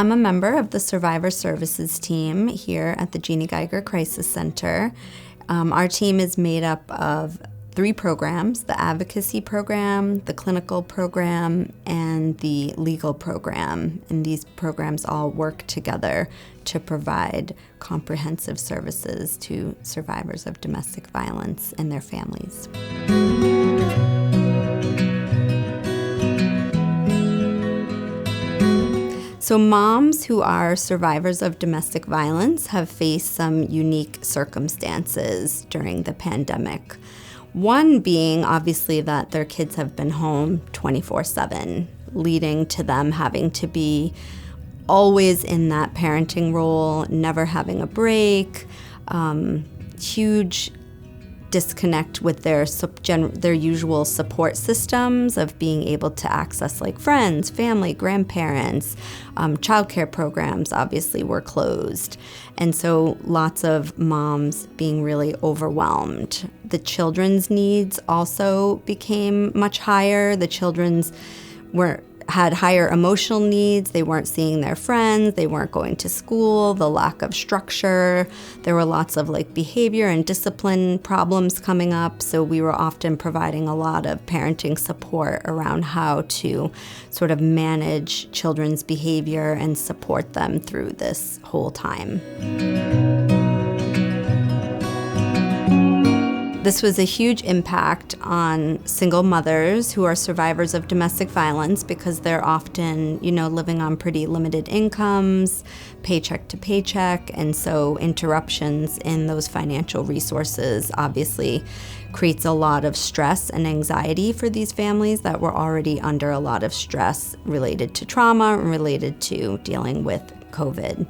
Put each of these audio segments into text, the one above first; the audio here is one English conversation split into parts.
I'm a member of the Survivor Services team here at the Jeanne Geiger Crisis Center. Our team is made up of 3 programs: the advocacy program, the clinical program, and the legal program. And these programs all work together to provide comprehensive services to survivors of domestic violence and their families. So moms who are survivors of domestic violence have faced some unique circumstances during the pandemic. One being obviously that their kids have been home 24/7, leading to them having to be always in that parenting role, never having a break, huge disconnect with their usual support systems of being able to access like friends, family, grandparents. Childcare programs obviously were closed. And so lots of moms being really overwhelmed. The children's needs also became much higher. The children's had higher emotional needs. They weren't seeing their friends. They weren't going to school. The lack of structure. There were lots of behavior and discipline problems coming up. So we were often providing a lot of parenting support around how to sort of manage children's behavior and support them through this whole time. This was a huge impact on single mothers who are survivors of domestic violence because they're often, living on pretty limited incomes, paycheck to paycheck, and so interruptions in those financial resources obviously creates a lot of stress and anxiety for these families that were already under a lot of stress related to trauma and related to dealing with COVID.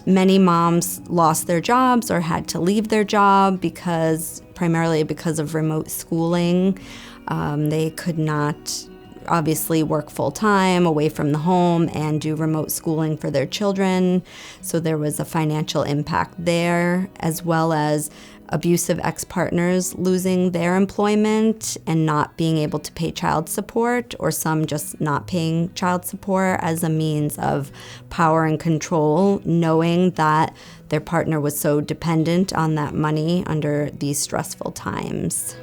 Many moms lost their jobs or had to leave their job primarily because of remote schooling. They could not obviously work full-time away from the home and do remote schooling for their children. So there was a financial impact there, as well as abusive ex-partners losing their employment and not being able to pay child support, or some just not paying child support as a means of power and control, knowing that their partner was so dependent on that money under these stressful times.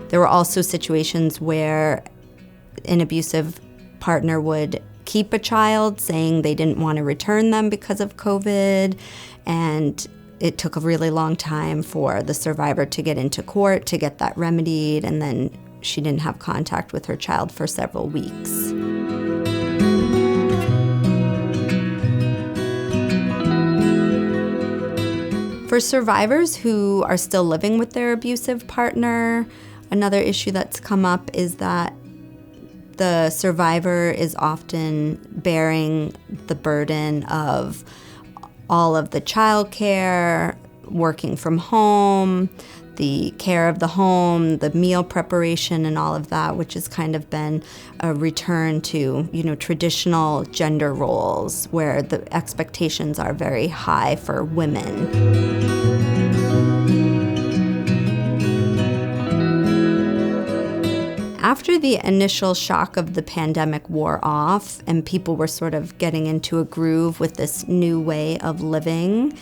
There were also situations where an abusive partner would keep a child, saying they didn't want to return them because of COVID, and it took a really long time for the survivor to get into court to get that remedied, and then she didn't have contact with her child for several weeks. For survivors who are still living with their abusive partner, another issue that's come up is that the survivor is often bearing the burden of all of the childcare, working from home, the care of the home, the meal preparation, and all of that, which has kind of been a return to, traditional gender roles where the expectations are very high for women. After the initial shock of the pandemic wore off and people were sort of getting into a groove with this new way of living,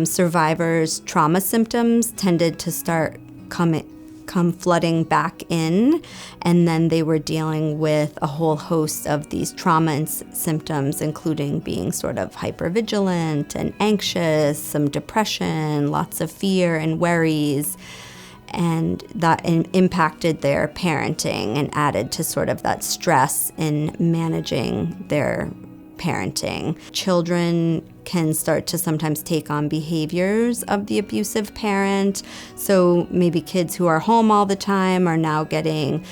survivors' trauma symptoms tended to start come flooding back in, and then they were dealing with a whole host of these trauma symptoms, including being sort of hypervigilant and anxious, some depression, lots of fear and worries. And that impacted their parenting and added to sort of that stress in managing their parenting. Children can start to sometimes take on behaviors of the abusive parent. So maybe kids who are home all the time are now getting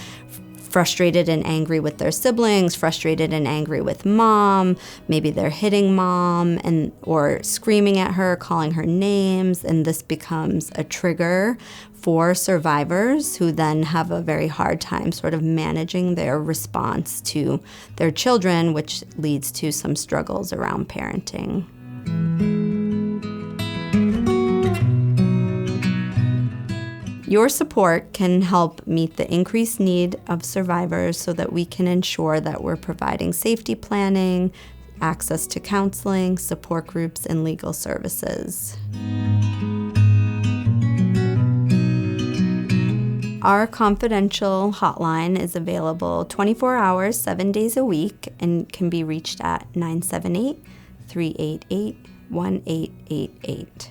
frustrated and angry with their siblings, frustrated and angry with mom. Maybe they're hitting mom or screaming at her, calling her names, and this becomes a trigger for survivors who then have a very hard time sort of managing their response to their children, which leads to some struggles around parenting. Your support can help meet the increased need of survivors so that we can ensure that we're providing safety planning, access to counseling, support groups, and legal services. Our confidential hotline is available 24 hours, 7 days a week, and can be reached at 978-388-1888.